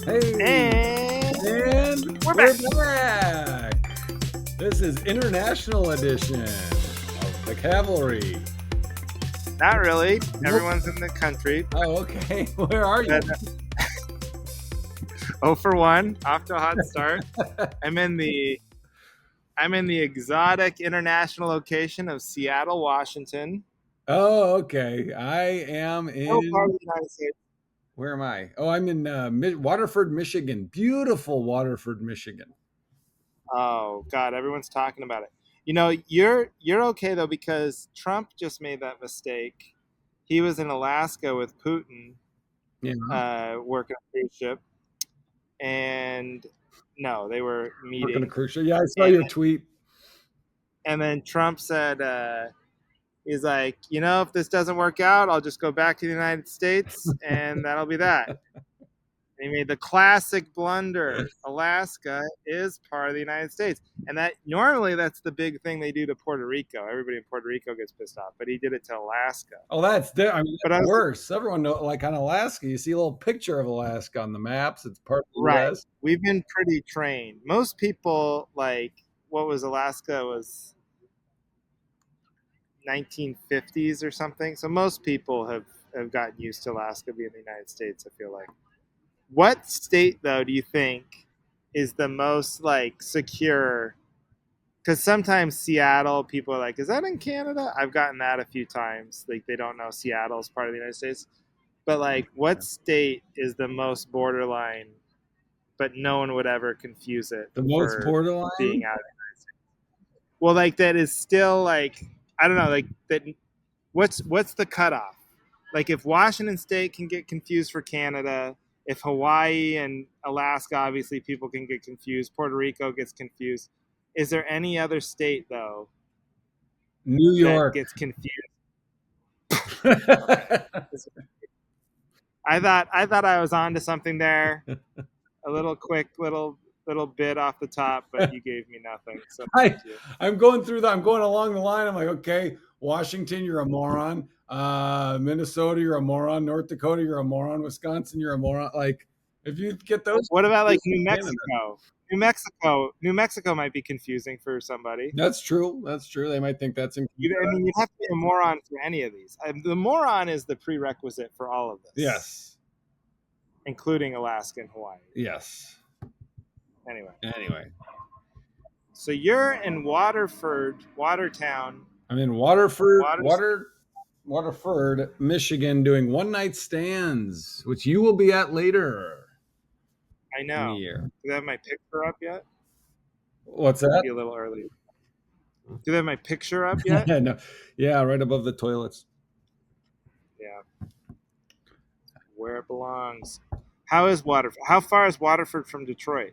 Hey, And we're we're back. back. This is International Edition of the Cavalry. Not really. Nope. Everyone's in the country. Oh, okay. Where are you? 0 for 1, off to a hot start. I'm in the exotic international location of Seattle, Washington. Oh, okay. I am No part in. of the United States. Where am I? Oh, I'm in Waterford, Michigan. Beautiful Waterford, Michigan. Oh God, everyone's talking about it. You know, you're okay though because Trump just made that mistake. He was in Alaska with Putin, Yeah. working a cruise ship, and no, they were Working a meeting. cruise ship. Yeah, I saw And your tweet. then Trump said, he's like, if this doesn't work out, I'll just go back to the United States and that'll be that. And he made the classic blunder. Alaska is part of the United States. And that normally that's the big thing they do to Puerto Rico. Everybody in Puerto Rico gets pissed off, but he did it to Alaska. Oh, that's But I was worse. Everyone know, like on Alaska, you see a little picture of Alaska on the maps. It's part of the right. U.S. We've been pretty trained. Most people like what was Alaska was 1950s or something. So most people have gotten used to Alaska being the United States, I feel like. What state though do you think is the most like secure? Because sometimes Seattle, people are like, "Is that in Canada?" I've gotten that a few times. Like they don't know Seattle is part of the United States. But like, what state is the most borderline, but no one would ever confuse it The most for borderline. being out of the United States? Well, like that is still like I don't know, like that. What's the cutoff? Like if Washington State can get confused for Canada, if Hawaii and Alaska, obviously people can get confused. Puerto Rico gets confused. Is there any other state though New that York. gets confused? Okay. I thought I was onto something there. A little quick little bit off the top, but you gave me nothing. So thank you. I'm going through I'm going along the line. I'm like, okay, Washington, you're a moron. Minnesota, you're a moron. North Dakota, you're a moron. Wisconsin, you're a moron. Like, if you get those, What about like New Canada. Mexico? New Mexico might be confusing for somebody. That's true. That's true. They might think that's in. I mean, you'd have to be a moron for any of these. The moron is the prerequisite for all of this. Yes. Including Alaska and Hawaii. Yes. Anyway. So you're in Watertown. I'm in Waterford, Michigan, doing one night stands, which you will be at later. I know. In the year. Do they have my picture up yet? What's that? Be a little early. Do they have my picture up yet? No. Yeah, right above the toilets. Yeah. Where it belongs. How far is Waterford from Detroit?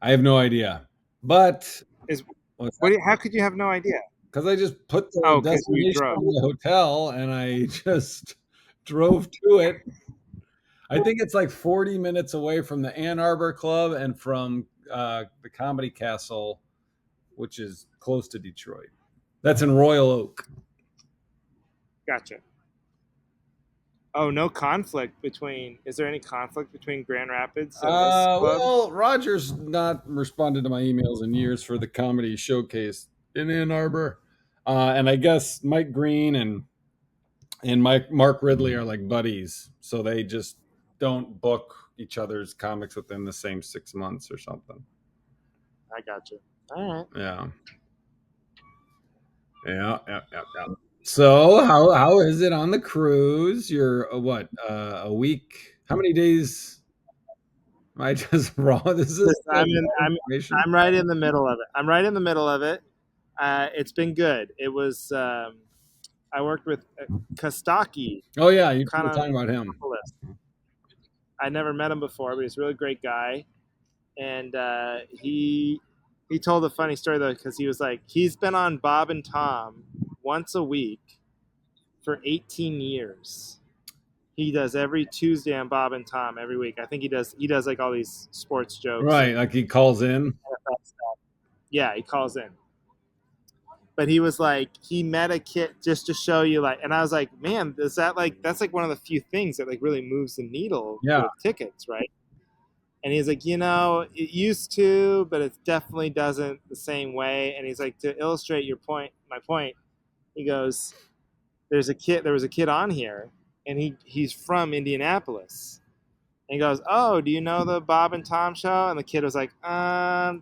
I have no idea. But how could you have no idea? Because I just put the destination on the hotel and I just drove to it. I think it's like 40 minutes away from the Ann Arbor Club and from the Comedy Castle, which is close to Detroit. That's in Royal Oak. Gotcha. Oh, no conflict between. Is there any conflict between Grand Rapids and this club? Well, Roger's not responded to my emails in years for the comedy showcase in Ann Arbor, and I guess Mike Green and Mark Ridley are like buddies, so they just don't book each other's comics within the same 6 months or something. I gotcha. All right. Yeah. So how is it on the cruise? You're a week? How many days? Am I just wrong? I'm right in the middle of it. It's been good. It was. I worked with Kostaki. Oh yeah, you were talking about him. I never met him before, but he's a really great guy, and he told a funny story though because he was like he's been on Bob and Tom once a week for 18 years. He does every Tuesday on Bob and Tom every week. I think he does like all these sports jokes. Right, like he calls in. Yeah, he calls in. But he was like, he met a kid just to show you like, and I was like, man, that's like one of the few things that like really moves the needle with tickets, right? And he's like, it used to, but it definitely doesn't the same way. And he's like, to illustrate my point, he goes, there was a kid on here, and he's from Indianapolis. And he goes, "Oh, do you know the Bob and Tom show?" And the kid was like,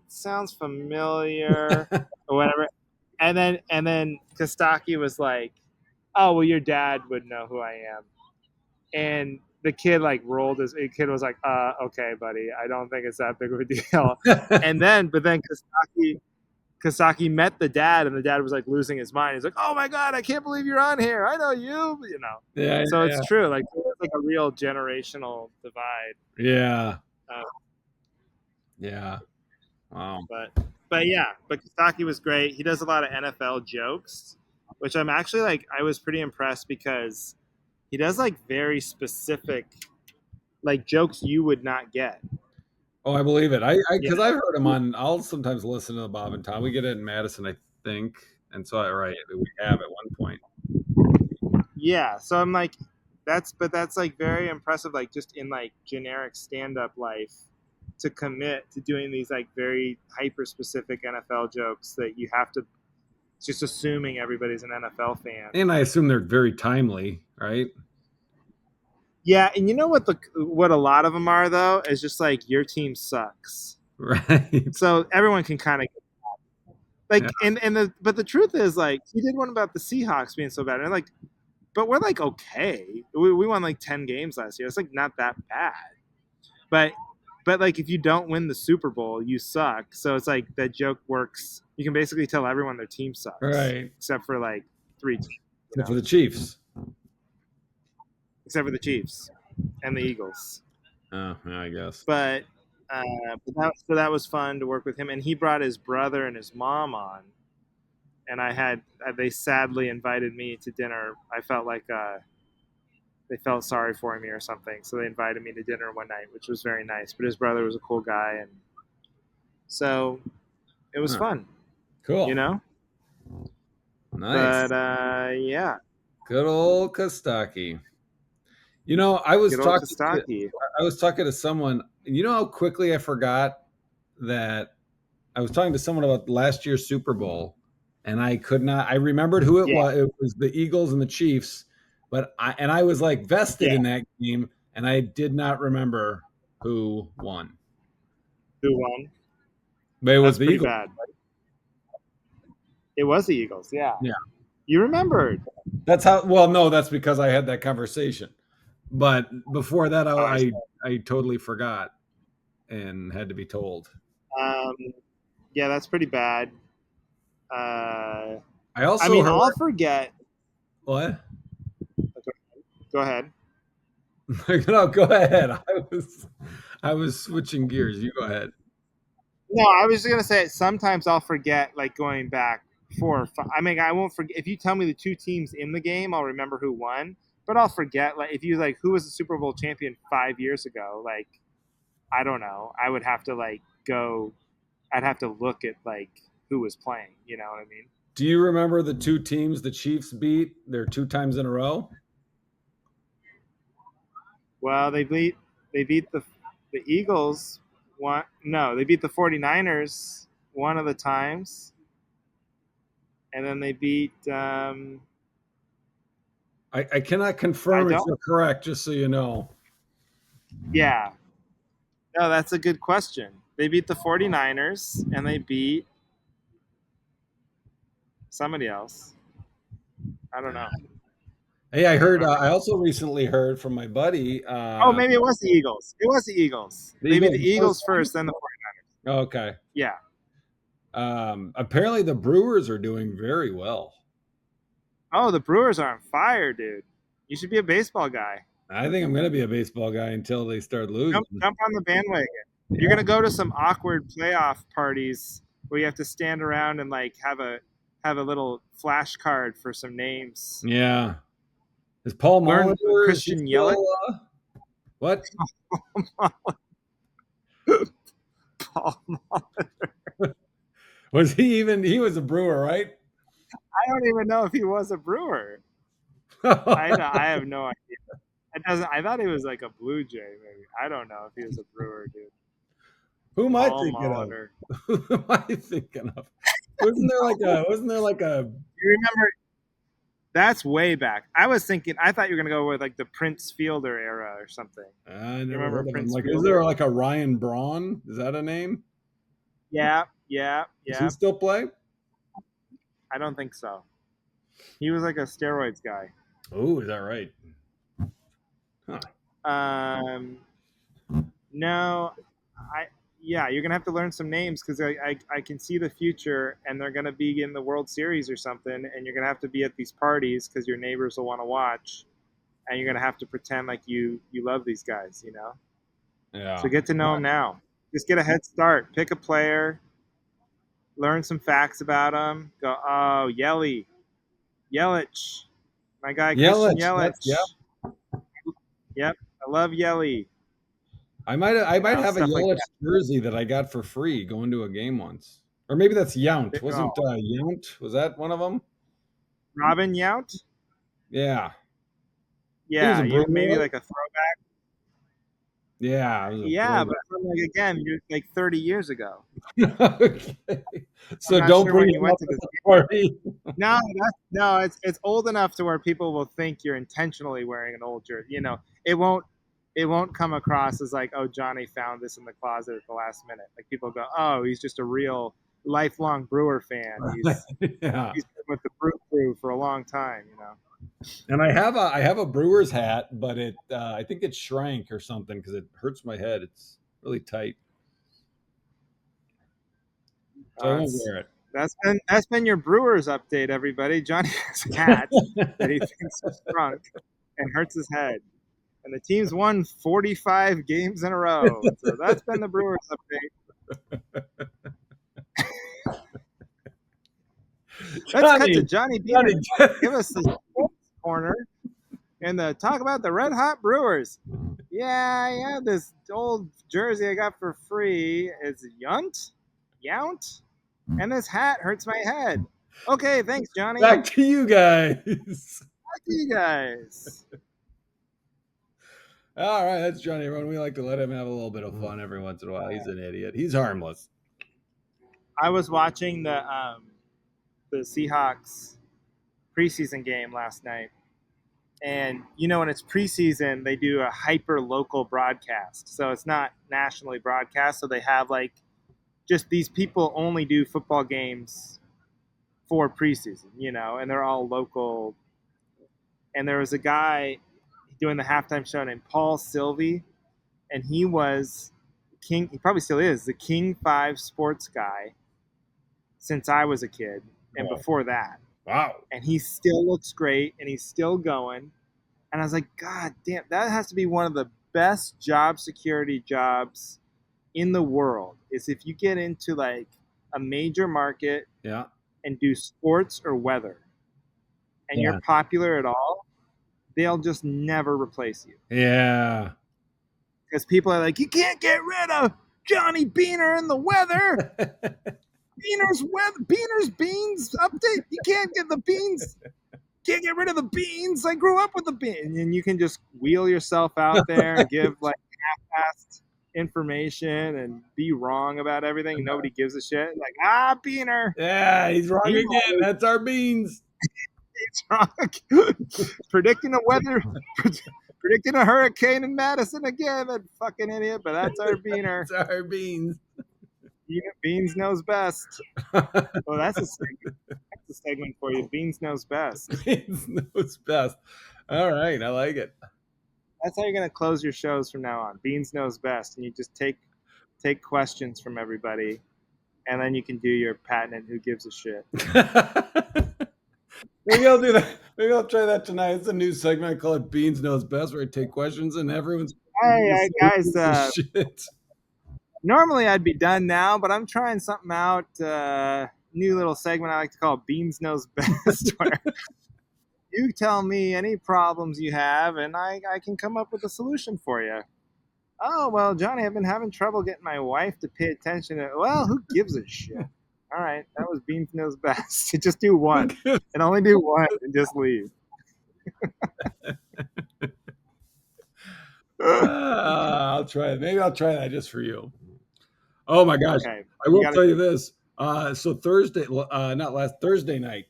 sounds familiar," or whatever. And then Kostaki was like, "Oh, well, your dad would know who I am." And the kid like rolled his. The kid was like, okay, buddy, I don't think it's that big of a deal." But then Kostaki met the dad, and the dad was like losing his mind. He's like, "Oh my god, I can't believe you're on here. I know you." Yeah, So it's yeah, true. Like there's like a real generational divide. yeah, Uh, yeah. Wow. but Kostaki was great. He does a lot of NFL jokes, which I'm actually like I was pretty impressed because he does like very specific like jokes you would not get. Oh, I believe it. You Because I've heard him know? on. I'll sometimes listen to the Bob and Tom. We get it in Madison, I think, and so right, we have at one point. Yeah. So I'm like, that's like very impressive. Like just in like generic stand up life, to commit to doing these like very hyper specific NFL jokes that you have to just assuming everybody's an NFL fan. And I assume they're very timely, right? Yeah, and you know what a lot of them are though is just like your team sucks. Right. So everyone can kind of Yeah. like the truth is like he did one about the Seahawks being so bad and like but we're like okay. We won like 10 games last year. It's like not that bad. But like if you don't win the Super Bowl, you suck. So it's like that joke works. You can basically tell everyone their team sucks Right. except for like three teams, Except for the Chiefs. except for the Chiefs and the Eagles. Oh, yeah, I guess. But so that was fun to work with him, and he brought his brother and his mom on, and they sadly invited me to dinner. I felt like they felt sorry for me or something, so they invited me to dinner one night, which was very nice. But his brother was a cool guy, and so it was Huh. fun, you Cool. know. Nice. But yeah, Good old Kostaki. good old Kostaki. I was talking to someone, and you know how quickly I forgot that I was talking to someone about last year's Super Bowl, and I could not. I remembered who it Yeah, was. It was the Eagles and the Chiefs, but I was like vested yeah. in that game, and I did not remember who won. Who won? But it was That's the pretty Eagles. bad. It was the Eagles. Yeah, Yeah, you remembered. that's how. Well, no, that's because I had that conversation. But before that, Oh, I totally forgot and had to be told. um, yeah, that's pretty bad. Uh, I I also mean, heard I'll forget. what? Go ahead. No, go ahead. I was switching gears. You go ahead. No, I was just gonna say sometimes I'll forget, like going back 4 or 5. I mean, I won't forget if you tell me the two teams in the game. I'll remember who won, but I'll forget. Like if you like who was the Super Bowl champion 5 years ago. Like I don't know. I would have to like go. I'd have to look at like who was playing. You know what I mean? Do you remember the two teams the Chiefs beat? They're two times in a row. Well, they beat the Eagles. One no, they beat the 49ers one of the times, and then they beat. I cannot I confirm if don't. you're correct, just so you know. Yeah. No, that's a good question. They beat the 49ers and they beat somebody else. I don't know. Hey, I Can't heard. remember I now. also recently heard from my buddy. Oh, maybe it was the Eagles. It was the Eagles. The They beat Eagles the the first Eagles time. first, then the 49ers. Okay. Yeah. Apparently, the Brewers are doing very well. Oh, the Brewers are on fire, dude. You should be a baseball guy. I think I'm going to be a baseball guy until they start losing. Jump on the bandwagon. You're Yeah. gonna go to some awkward playoff parties where you have to stand around and like have a little flashcard for some names. Yeah. Is Paul Learn Molitor? Is he Christian Yelich. still? What? Paul. Was he even? He was a Brewer, right? I don't even know if he was a Brewer. I have no idea. It doesn't. I thought he was like a Blue Jay. Maybe I don't know if he was a Brewer, dude. Who am I Paul thinking of? Molitor. Who am I thinking of? Wasn't there like a You remember? That's way back. I was thinking. I thought you were gonna go with like the Prince Fielder era or something. I You never remember heard of him. Prince Like, is Fielder? there like a Ryan Braun? Is that a name? Yeah, yeah, Does he yeah. still play? I don't think so. He was like a steroids guy. Oh, is that right? Huh. Um, no, I yeah, you're gonna have to learn some names because I can see the future, and they're gonna be in the World Series or something, and you're gonna have to be at these parties because your neighbors will want to watch, and you're gonna have to pretend like you love these guys, you know. So Yeah. get to know them now. Just get a head start. Pick a player, learn some facts about them. Go, oh, Yelich, my guy Christian Yelich. That's yeah. Yelich. Yep, I love Yelly. I might have a Stuff like Yelich that. jersey that I got for free going to a game once. Or maybe that's Yount. Oh, Wasn't Yount? Was that one of them? Robin Yount. Yeah. He was Yeah, a you Brewer, maybe right? like a throwback. Yeah, it was a Yeah, but throwback. from like again, you're like 30 years ago. Okay. I'm So not don't sure bring when you him went up to at this the game. party. No, no, it's old enough to where people will think you're intentionally wearing an old jersey. You know, it won't come across as like, oh, Johnny found this in the closet at the last minute. Like people go, oh, he's just a real lifelong Brewer fan. Yeah. He's been with the Brew Crew for a long time. You know. And I have a Brewers hat, but I think it shrank or something because it hurts my head. It's really tight, so I won't It's wear that's been your Brewers update, everybody. Johnny has a hat that he thinks is shrunk and hurts his head, and the team's won 45 games in a row. So that's been the Brewers update. it. Let's cut to Johnny, Johnny Beaner. Johnny, Give us the sports corner and talk about the Red Hot Brewers. Yeah, I have this old jersey I got for free. It's Yount, and this hat hurts my head. Okay, thanks, Johnny. back to you guys. Back to you guys. All right, that's Johnny. Everyone, we like to let him have a little bit of fun every once in a while. He's an idiot. He's harmless. I was watching the Seahawks preseason game last night, and when it's preseason, they do a hyper local broadcast, so it's not nationally broadcast. So they have like just these people only do football games for preseason, and they're all local. And there was a guy doing the halftime show named Paul Sylvie, and he was king. He probably still is the King 5 sports guy since I was a kid and Oh, before that. wow. And he still looks great and he's still going. And I was like, God damn, that has to be one of the best job security jobs in the world. Is if you get into like a major market Yeah. and do sports or weather and you're Yeah. popular at all, they'll just never replace you. Yeah. Because people are like, you can't get rid of Johnny Beaner in the weather. Beaner's beans update. You can't get the beans. Can't get rid of the beans. I grew up with the beans. And you can just wheel yourself out there and give like half-assed information and be wrong about everything. Nobody gives a shit. Like, Beaner. Yeah, he's wrong He's again. That's our beans. wrong. Predicting the weather. Predicting a hurricane in Madison again. That fucking idiot. But that's our Beaner. It's our beans. Beans knows best. Well, that's a segment. That's a segment for you. Beans knows best. Beans knows best. All right, I like it. That's how you're gonna close your shows from now on. Beans knows best, and you just take questions from everybody, and then you can do your patent. Who gives a shit? Maybe I'll do that. Maybe I'll try that tonight. It's a new segment. I call it Beans Knows Best, where I take questions and everyone's Hey, guys. shit. Normally I'd be done now, but I'm trying something out. New little segment I like to call Beans Knows Best, where you tell me any problems you have, and I can come up with a solution for you. Oh, well, Johnny, I've been having trouble getting my wife to pay attention to. Well, who gives a shit? All right, that was Beans Knows Best. Just do one, and only do one, and just leave. I'll try it. Maybe I'll try that just for you. Oh my gosh. Okay, I you will got to. tell you this. So Thursday, not last Thursday night,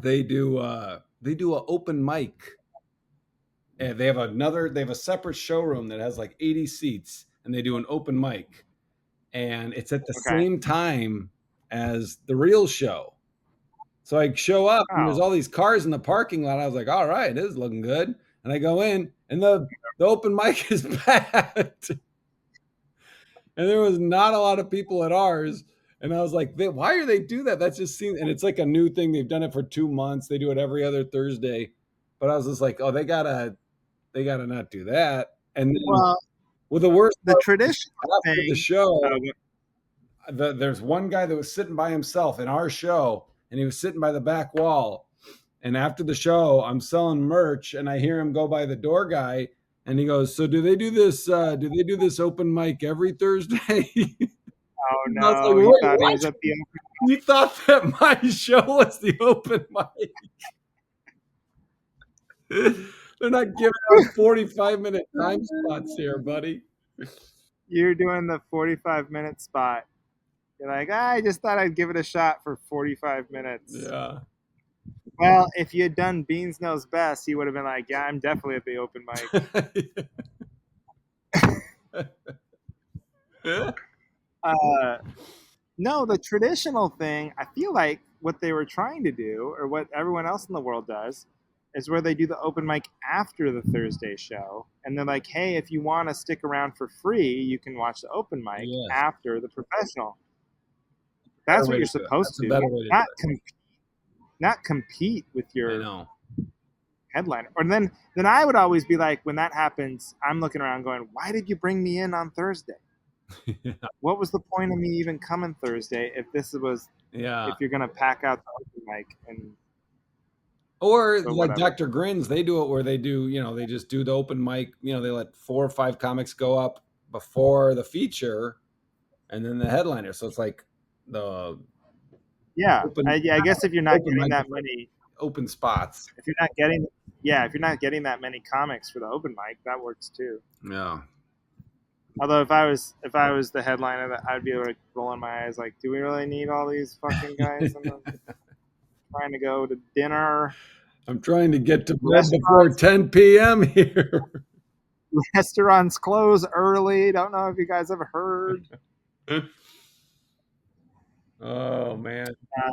they do an open mic. And they have a separate showroom that has like 80 seats, and they do an open mic. And it's at the Okay. same time as the real show. So I show up and there's Oh, all these cars in the parking lot. I was like, all right, this is looking good. And I go in and the open mic is packed. And there was not a lot of people at ours. And I was like, why do they do that? That's just seems, and it's like a new thing. They've done it for 2 months. They do it every other Thursday. But I was just like, oh, they gotta not do that. And then, well, well, the worst the part traditional was after the thing. show, Oh, there's one guy that was sitting by himself in our show, and he was sitting by the back wall. And after the show, I'm selling merch, and I hear him go by the door guy, and he goes, "So do they do this? Do they do this open mic every Thursday?" I oh was like, no, he "Wait, thought he what? was at the. You thought that my show was the open mic?" They're not giving out 45-minute time spots here, buddy. You're doing the 45-minute spot. You're like, I just thought I'd give it a shot for 45 minutes. Yeah. Well, if you had done Beans Knows Best, he would have been like, yeah, I'm definitely at the open mic. Uh, no, the traditional thing, I feel like what they were trying to do, or what everyone else in the world does, is where they do the open mic after the Thursday show. And they're like, hey, if you want to stick around for free, you can watch the open mic Yes. after the professional. Better That's what way you're to do it. supposed That's a to do. better way to do Not it. not compete with I your know. headliner. Or then I would always be like, when that happens, I'm looking around going, why did you bring me in on Thursday? What was the point of me even coming Thursday Yeah. if you're gonna pack out the open mic and Or but like whatever. Dr. Grins, they do it where they just do the open mic. They let 4 or 5 comics go up before the feature and then the headliner. So it's like the Yeah, open I guess if you're not open getting mic that is like many, open spots. if you're not getting, yeah, if you're not getting that many comics for the open mic, that works too. Yeah. Although if I was the headliner, I'd be like rolling my eyes, like, do we really need all these fucking guys? I'm trying to go to dinner. I'm trying to get to bed before Restaurants 10 p.m. here. restaurants close early. Don't know if you guys have heard. Oh man. Uh,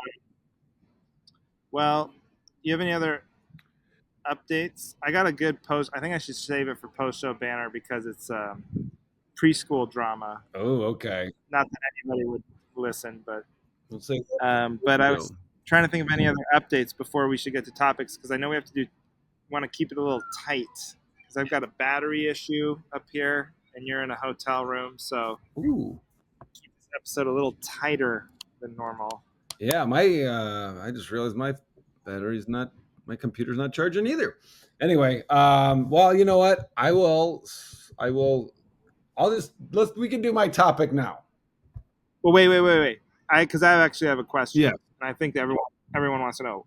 well, do you have any other updates? I got a good post. I think I should save it for post show banner because it's preschool drama. Oh, okay. Not that anybody would listen, We'll say but I so. was trying to think of any other updates before we should get to topics because I know we have to want to keep it a little tight because I've got a battery issue up here and you're in a hotel room, so Ooh. keep this episode a little tighter than normal. Yeah, I just realized my computer's not charging either. Anyway, well, you know what? We can do my topic now. Well, wait. Because I actually have a question, Yeah. and I think that everyone wants to know.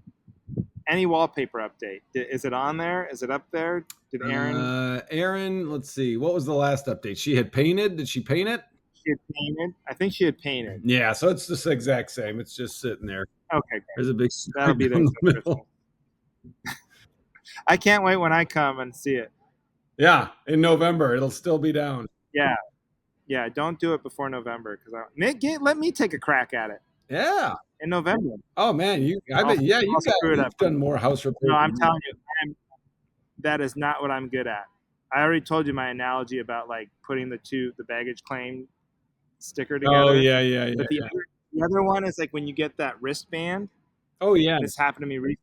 Any wallpaper update? Is it on there? Is it up there? Did Aaron? Aaron, let's see. What was the last update? She had painted. Did she paint it? She had painted. I think she had painted. Yeah, so it's just the exact same. It's just sitting there. Okay, There's a big that'll sign be there down till the Christmas. middle. I can't wait when I come and see it. Yeah, in November it'll still be down. Yeah, yeah. Don't do it before November because let me take a crack at it Yeah. in November. Oh man, I bet. Yeah, I'll screw it up. you've done more house No, repairs I'm than me. telling you, that is not what I'm good at. I already told you my analogy about like putting the baggage claim sticker Oh together. yeah. But the other one is like when you get that wristband. Oh yeah. This happened to me recently,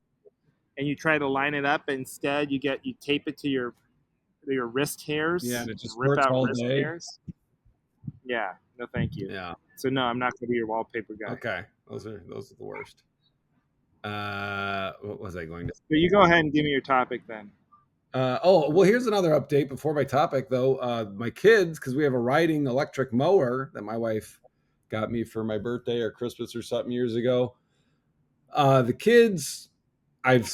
and you try to line it up. Instead, you tape it to your wrist Yeah, hairs and it and just rip hurts out all wrist day. hairs. Yeah, no, thank you. Yeah. So no, I'm not going to be your wallpaper guy. Okay. Those are the worst. What was I going to? But you go ahead and give me your topic then. Well, here's another update before my topic, though. My kids, because we have a riding electric mower that my wife got me for my birthday or Christmas or something years ago. The kids, I've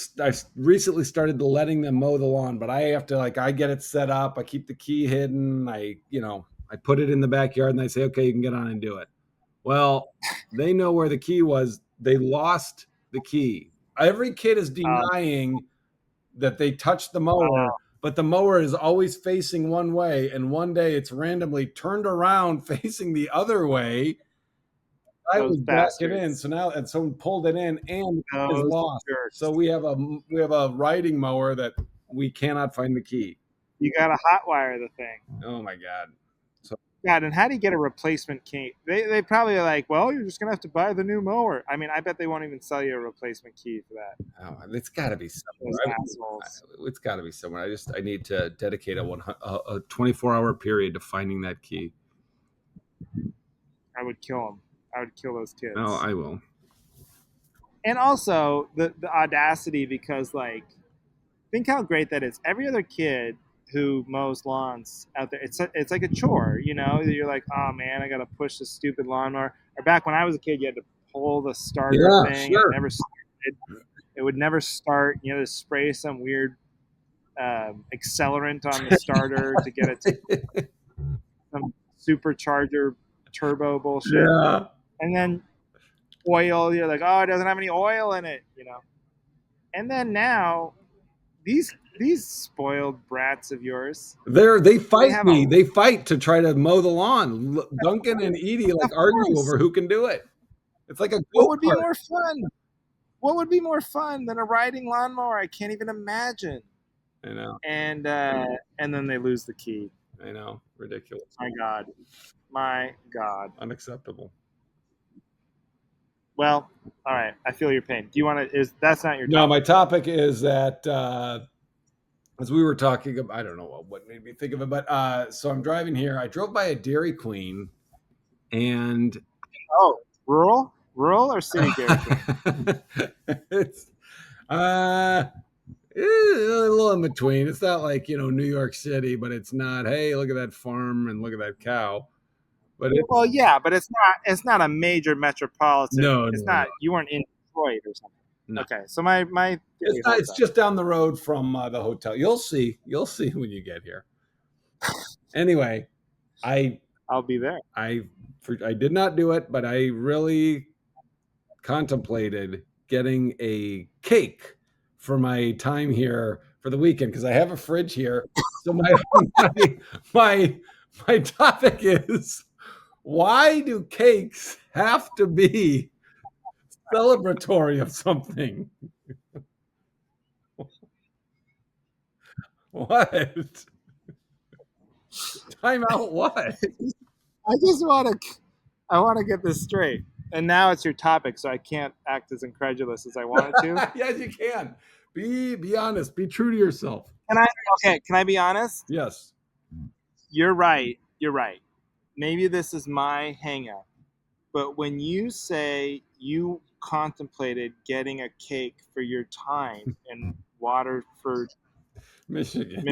recently started to letting them mow the lawn, but I have to I get it set up. I keep the key hidden. I put it in the backyard and I say, okay, you can get on and do it. Well, they know where the key was. They lost the key. Every kid is denying that they touched the mower, but the mower is always facing one way. And one day it's randomly turned around facing the other way. I those was back it in. bastards. So now, and someone pulled it in and is Those lost. jerks. So we have a riding mower that we cannot find the key. You got to hotwire the thing. Oh my God. So God, and how do you get a replacement key? They probably are like, well, you're just gonna have to buy the new mower. I mean, I bet they won't even sell you a replacement key for that. it's got to be somewhere. Those assholes. It's got to be somewhere. I need to dedicate a 24-hour period to finding that key. I would kill them. I would kill those kids. No, I will. And also the audacity, because like, think how great that is. Every other kid who mows lawns out there, it's like a chore, you know. You're like, oh man, I gotta push this stupid lawnmower. Or back when I was a kid, you had to pull the starter thing. Sure. And it never started. It would never start. You know, to spray some weird accelerant on the starter to get it to some supercharger turbo bullshit. Yeah. And then oil, you're like, oh, it doesn't have any oil in it, you know. And then now these spoiled brats of yours, they fight have me. a- They fight to try to mow the lawn. Duncan and Edie like Of argue course. over who can do it. It's like a what would be go-kart. more fun? What would be more fun than a riding lawnmower? I can't even imagine. I know. And then they lose the key. I know. Ridiculous. My God. Unacceptable. Well, all right. I feel your pain. Do you want to? That's not your. No, topic. my topic is that as we were talking about, I don't know what made me think of it, but so I'm driving here. I drove by a Dairy Queen, and rural or city Dairy Queen? it's a little in between. It's not like New York City, but it's not. Hey, look at that farm and look at that cow. But well, yeah, but it's not a major metropolitan. No, it's no, not. No. You weren't in Detroit or something. No. Okay, so my it's just down the road from the hotel. You'll see when you get here. Anyway, I'll be there. I did not do it, but I really contemplated getting a cake for my time here for the weekend because I have a fridge here. So my topic is, why do cakes have to be celebratory of something? What? Time out what? I want to get this straight. And now it's your topic, so I can't act as incredulous as I wanted to. Yes, you can. Be honest. Be true to yourself. Can I be honest? Yes. You're right. Maybe this is my hang up. But when you say you contemplated getting a cake for your time in Waterford, Michigan.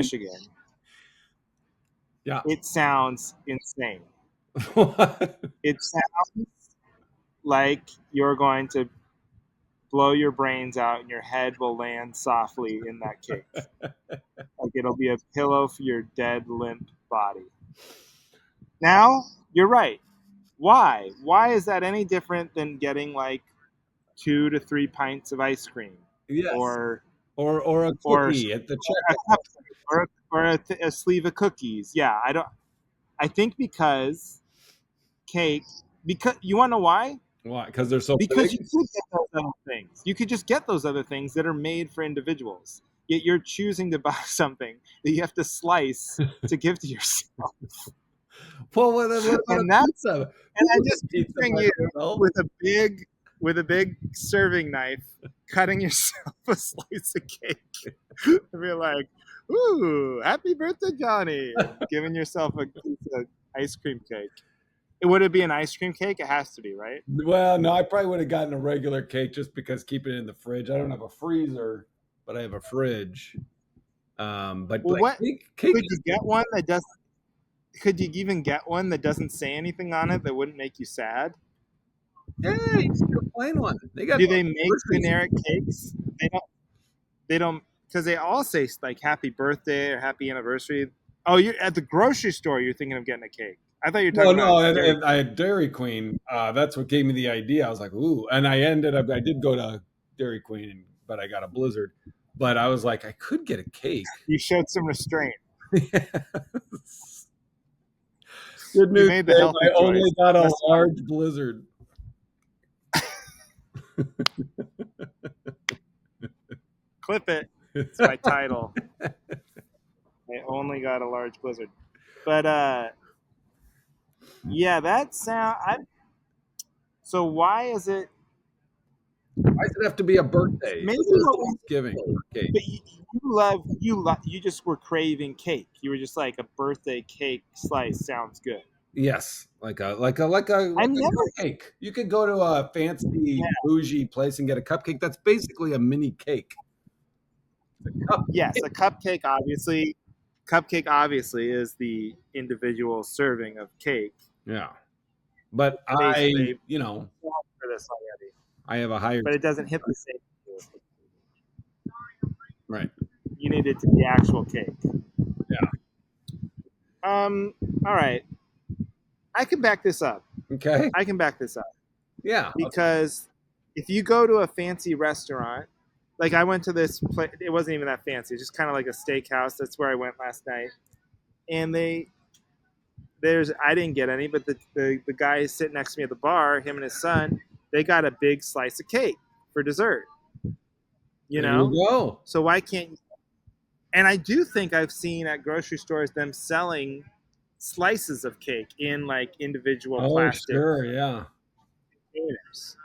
Yeah. It sounds insane. What? It sounds like you're going to blow your brains out and your head will land softly in that cake. Like it'll be a pillow for your dead, limp body. Now, you're right. Why? Why is that any different than getting like 2 to 3 pints of ice cream? Yes. Or a cookie at the checkout. Or a sleeve of cookies. Yeah, I think because cake. Because you want to know why? Why? Because they're so because big? you could get those other things. You could just get those other things that are made for individuals. Yet you're choosing to buy something that you have to slice to give to yourself. Well, what and I'm just picturing you with a big serving knife, cutting yourself a slice of cake. And be like, "Ooh, happy birthday, Johnny!" And giving yourself a piece of ice cream cake. Would it be an ice cream cake? It has to be, right? Well, no, I probably would have gotten a regular cake just because keeping it in the fridge. I don't have a freezer, but I have a fridge. But well, like, cake could you get one that doesn't? Could you even get one that doesn't say anything on it that wouldn't make you sad? Yeah, you just get a plain one. Do they make generic cakes? They don't, because they all say like happy birthday or happy anniversary. Oh, you're at the grocery store. You're thinking of getting a cake. I thought you were No, talking no, about Dairy. I had Dairy Queen. That's what gave me the idea. I was like, ooh, and I ended up. I did go to Dairy Queen, but I got a Blizzard. But I was like, I could get a cake. You showed some restraint. Yes. Good You news, made the Dave. healthy I choice. only got a That's large Blizzard. clip it. It's my title. I only got a large blizzard. But yeah, that sound. So why is it? Why does it have to be a birthday Maybe or what we. Thanksgiving cake? But you just were craving cake. You were just like a birthday cake slice sounds good. Yes, like I a never. cupcake. You could go to a fancy Yeah. bougie place and get a cupcake. That's basically a mini cake. Yes, a Cupcake. cupcake obviously. Cupcake obviously is the individual serving of cake. Yeah, but They for this already, I have a higher but it doesn't hit the same. right. You need it to be actual cake. Yeah. All right. I can back this up. Okay. I can back this up Yeah. because if you go to a fancy restaurant, like I went to this place, it wasn't even that fancy, just kind of like a steakhouse. That's where I went last night, and I didn't get any, but the guy sitting next to me at the bar, him and his son, they got a big slice of cake for dessert. You There you know, go. so why can't you? And I do think I've seen at grocery stores them selling slices of cake in like individual Oh, plastic sure. Yeah. containers.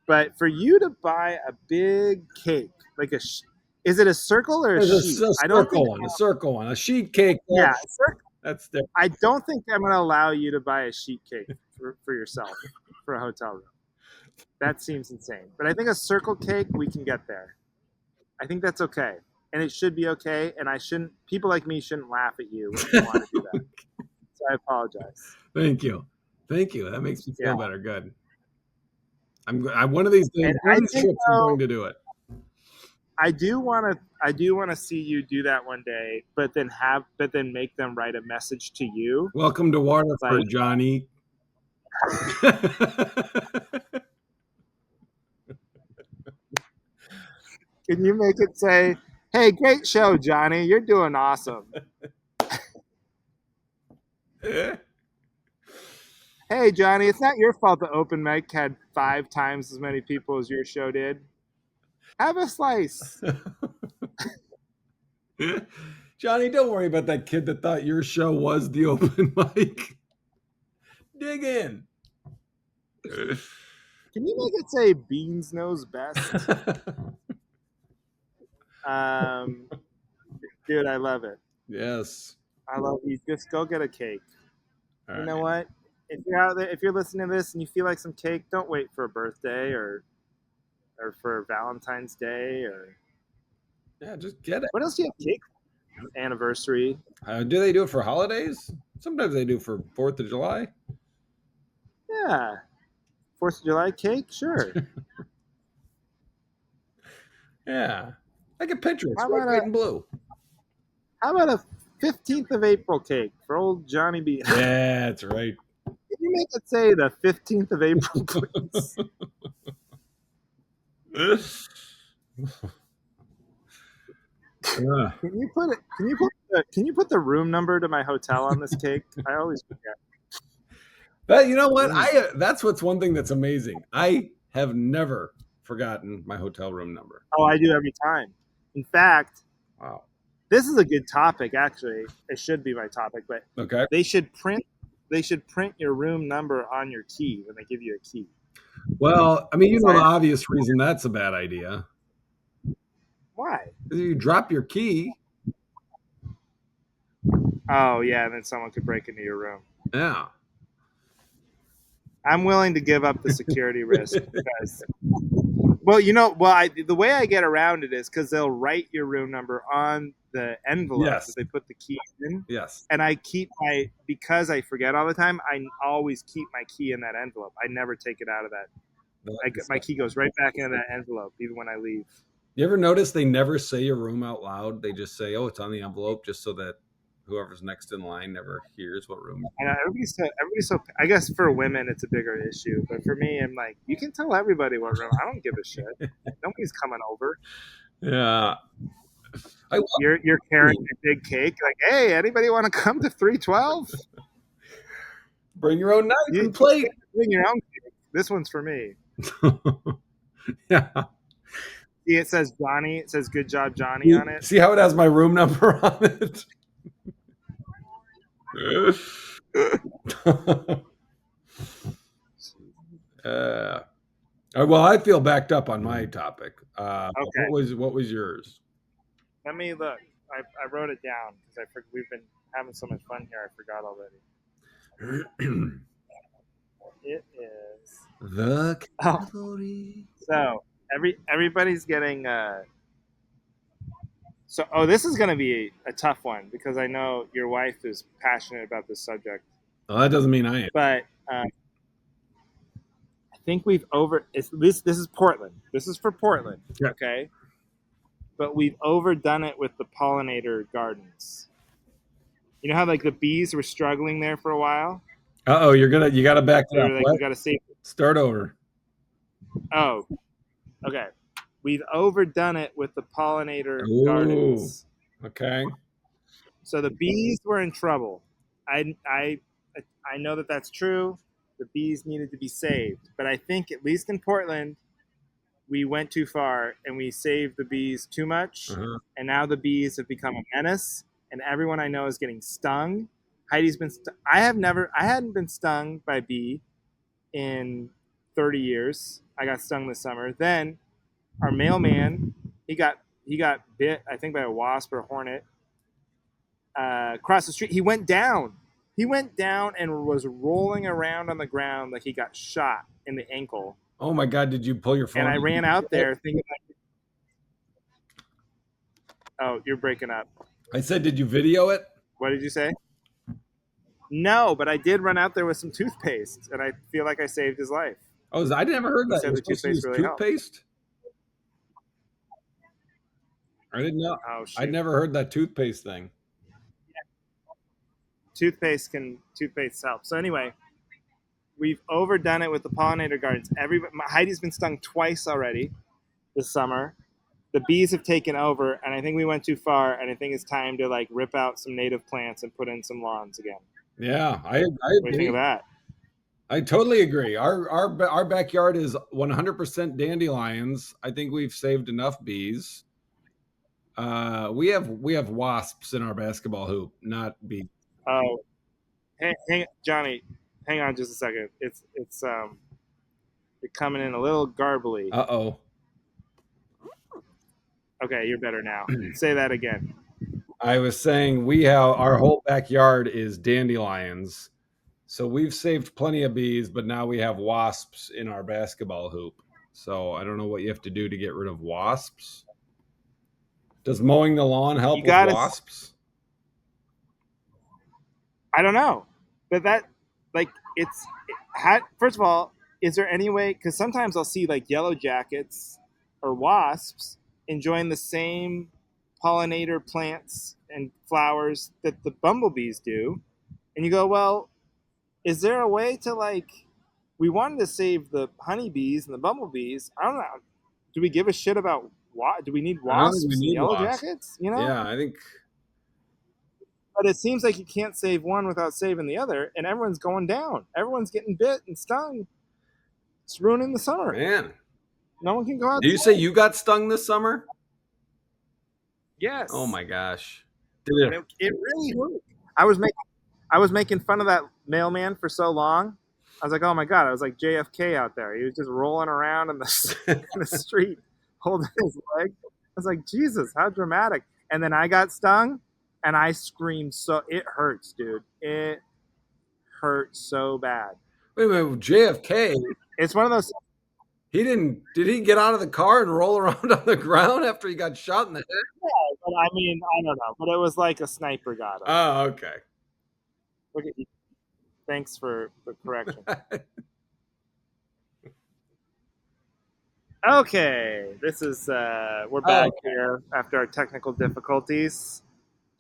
But for you to buy a big cake, like is it a circle or a There's sheet? a I don't think. circle one, a circle one, a sheet cake. Yeah, That's different. I don't think I'm going to allow you to buy a sheet cake for yourself for a hotel room. That seems insane. But I think a circle cake, we can get there. I think that's okay. And it should be okay. And people like me shouldn't laugh at you when you want to do that. So I apologize. Thank you. Thank you. That makes me feel Yeah. better. Good. One of these days, And one I of these think, trips, I'm going to do it. I do want to see you do that one day, but then make them write a message to you. Welcome to Like, Waterford, Johnny. can you make it say, "Hey, great show, Johnny. You're doing awesome." Hey, Johnny, it's not your fault the open mic had 5 times as many people as your show did. Have a slice. Johnny, don't worry about that kid that thought your show was the open mic. Dig in. Can you make it say Beehns knows best? Dude, I love it. Yes. I love you. Just go get a cake. All You know right. what? If you're out there, if you're listening to this and you feel like some cake, don't wait for a birthday or for Valentine's Day or Yeah, just get it. what else do you have cake? Anniversary. Do they do it for holidays? Sometimes they do for 4th of July. Yeah. 4th of July cake? Sure. Yeah. I can picture it. It's How red, about white, a and blue. how about a 15th of April cake for old Johnny B? Yeah, that's right. Can you make it say the 15th of April, please? Can you put the room number to my hotel on this cake? I always forget. But you know what? Mm. That's what's one thing that's amazing. I have never forgotten my hotel room number. Oh, I do every time. In fact, Wow. this is a good topic. Actually, it should be my topic, but Okay. they should print your room number on your key when they give you a key. Well, I mean, you know the obvious reason that's a bad idea. Why? If you drop your key. Oh yeah, and then someone could break into your room. Yeah. I'm willing to give up the security risk because, the way I get around it is because they'll write your room number on the envelope Yes. that they put the key in. Yes. And because I forget all the time, I always keep my key in that envelope. I never take it out of that. My key goes right back into that envelope, even when I leave. You ever notice they never say your room out loud? They just say, "Oh, it's on the envelope," just so that whoever's next in line never hears what room. I know everybody's so. I guess for women it's a bigger issue, but for me, I'm like, you can tell everybody what room. I don't give a shit. Nobody's coming over. Yeah, I love You're carrying a big cake. Like, hey, anybody want to come to 312? bring your own knife You and plate. bring your own cake. This one's for me. Yeah. See, it says Johnny. It says "Good job, Johnny" on it. See how it has my room number on it? Well, I feel backed up on my topic. Okay, What was yours? let me look. I wrote it down because we've been having so much fun here. I forgot already. It is The oh, cavalry. so everybody's getting so this is going to be a tough one because I know your wife is passionate about this subject, Well, that doesn't mean I am. but I think we've this is Portland. This is for Portland, Yeah. okay? But we've overdone it with the pollinator gardens. You know how like the bees were struggling there for a while? Oh, you gotta back it They up. were like, What? we got to save it. Start over. Oh, okay. We've overdone it with the pollinator Ooh, gardens. okay. So the bees were in trouble. I I I know that that's true. The bees needed to be saved, but I think at least in Portland, we went too far and we saved the bees too much, Uh-huh. and now the bees have become a menace, and everyone I know is getting stung. Heidi's been. I hadn't been stung by a bee in 30 years. I got stung this summer. Then our mailman, he got bit, I think, by a wasp or a hornet across the street. He went down. He went down and was rolling around on the ground like he got shot in the ankle. Oh my God! Did you pull your And phone? I ran out there thinking, "Oh, you're breaking up." I said, did you video it? What did you say? No, but I did run out there with some toothpaste, and I feel like I saved his life. Oh, I never heard He that. said You're the supposed to toothpaste use really helped. toothpaste. I didn't know. Oh I'd shoot! never heard that toothpaste thing. Toothpaste helps. So anyway, we've overdone it with the pollinator gardens. Heidi's been stung twice already this summer. The bees have taken over, and I think we went too far. And I think it's time to like rip out some native plants and put in some lawns again. Yeah, I What do you think of agree. that? I totally agree. Our backyard is 100% dandelions. I think we've saved enough bees. We have wasps in our basketball hoop, not bees. Oh, Johnny, hang on just a second. You're coming in a little garbly. Uh-oh. Okay, you're better now. Say that again. I was saying we have our whole backyard is dandelions. So we've saved plenty of bees, but now we have wasps in our basketball hoop. So I don't know what you have to do to get rid of wasps. Does mowing the lawn help You with gotta. wasps? I don't know, but that like it's. First of all, is there any way? Because sometimes I'll see like yellow jackets or wasps enjoying the same pollinator plants and flowers that the bumblebees do, and you go, well, is there a way to like? We wanted to save the honeybees and the bumblebees. I don't know. Do we give a shit about what? Do we need I don't think we wasps and need yellow wasps. jackets? You know. Yeah, I think But it seems like you can't save one without saving the other, and everyone's going down. Everyone's getting bit and stung. It's ruining the summer. man. No one can go Do you say outside. you got stung this summer? Oh Yes, my gosh. Did and it? it really hurt. I was making fun of that mailman for so long. I was like, oh my god, I was like JFK out there. He was just rolling around in the in the street, holding his leg. I was like, Jesus, how dramatic! And then I got stung, and I screamed. So it hurts, dude. It hurt so bad. Wait a minute, JFK. It's one of those. He didn't. Did he get out of the car and roll around on the ground after he got shot in the head? But I mean, I don't know. But it was like a sniper got him. Oh, okay. Look at you. Thanks for the correction. Okay, this is we're back Okay. here after our technical difficulties.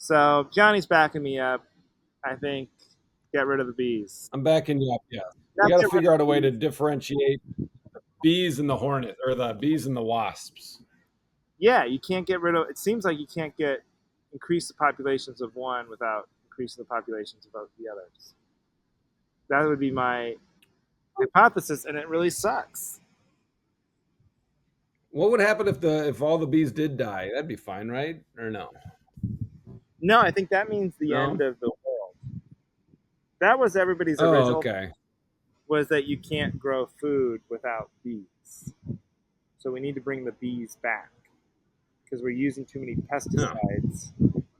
So Johnny's backing me up. I think get rid of the bees. I'm backing you up. Yeah, we Yep, got to get rid figure of out a the way to bees. differentiate bees and the hornet, or the bees and the wasps. Yeah, you can't get rid of. It seems like you can't get increase the populations of one without increasing the populations of the others. That would be my hypothesis, and it really sucks. What would happen if all the bees did die? That'd be fine, right? Or no? No, I think that means the end No. of the world. That was everybody's Oh, original, okay. was that you can't grow food without bees. So we need to bring the bees back because we're using too many Huh. pesticides.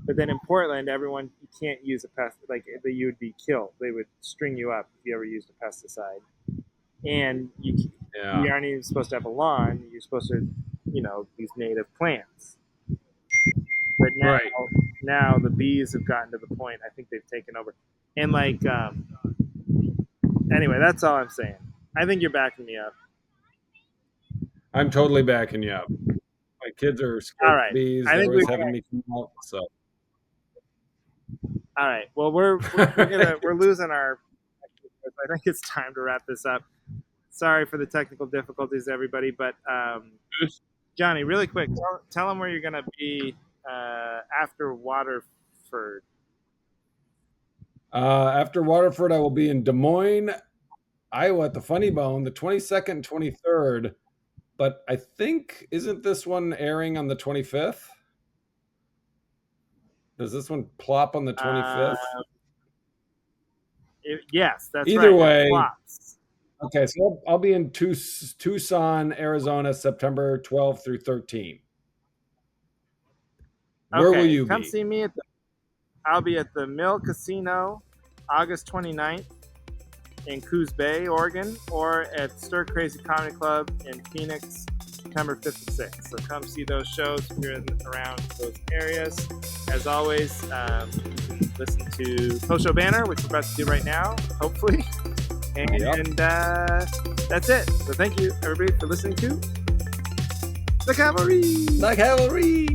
But then in Portland, everyone, you can't use a pest, like you would be killed. They would string you up if you ever used a pesticide. And Yeah. we aren't even supposed to have a lawn. You're supposed to, these native plants. But Right. now the bees have gotten to the point. I think they've taken over. And anyway, that's all I'm saying. I think you're backing me up. I'm totally backing you up. My kids are All scared of right. bees. I They're think always having me come out. So all right. Well, we're losing our. I think it's time to wrap this up. Sorry for the technical difficulties, everybody. But Johnny, really quick, tell them where you're going to be after Waterford. after Waterford, I will be in Des Moines, Iowa at the Funny Bone, the 22nd and 23rd. But I think, isn't this one airing on the 25th? Does this one plop on the Uh, 25th? yes, that's Either right. It way, plops. okay, so I'll be in Tucson, Arizona, September 12th through 13th. Where will Okay, you come be? see me I'll be at the Mill Casino August 29th in Coos Bay, Oregon, or at Stir Crazy Comedy Club in Phoenix, September 5th and 6th. So come see those shows if you're around those areas. As always, you can listen to Post Show Banner, which we're about to do right now, hopefully. And Yep. That's it. So thank you, everybody, for listening to The Cavalry. The cavalry.